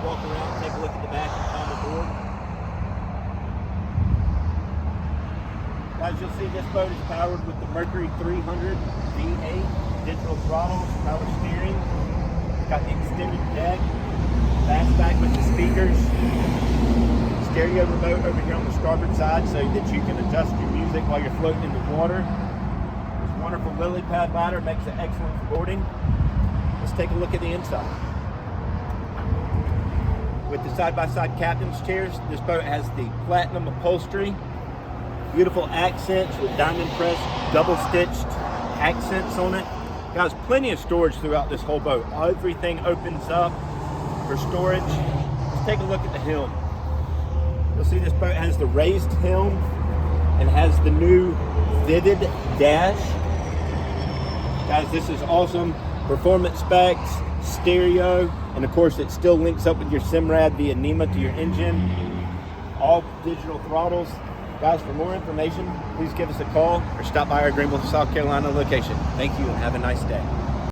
walk around, take a look at the back and climb aboard. Guys, you'll see this boat is powered with the Mercury 300 V8 digital throttles, power steering. It's got the extended deck, fastback with the speakers, stereo remote over here on the starboard side so that you can adjust your music while you're floating in the water. This wonderful lily pad ladder makes it excellent for boarding. Let's take a look at the inside. With the side-by-side captain's chairs, this boat has the platinum upholstery, beautiful accents with diamond press, double stitched accents on it. Guys, plenty of storage throughout this whole boat. Everything opens up for storage. Let's take a look at the helm. You'll see this boat has the raised helm and has the new vivid dash. Guys, this is awesome. Performance specs, stereo, and of course it still links up with your Simrad via NEMA to your engine. All digital throttles. Guys, for more information, please give us a call or stop by our Greenville, South Carolina location. Thank you and have a nice day.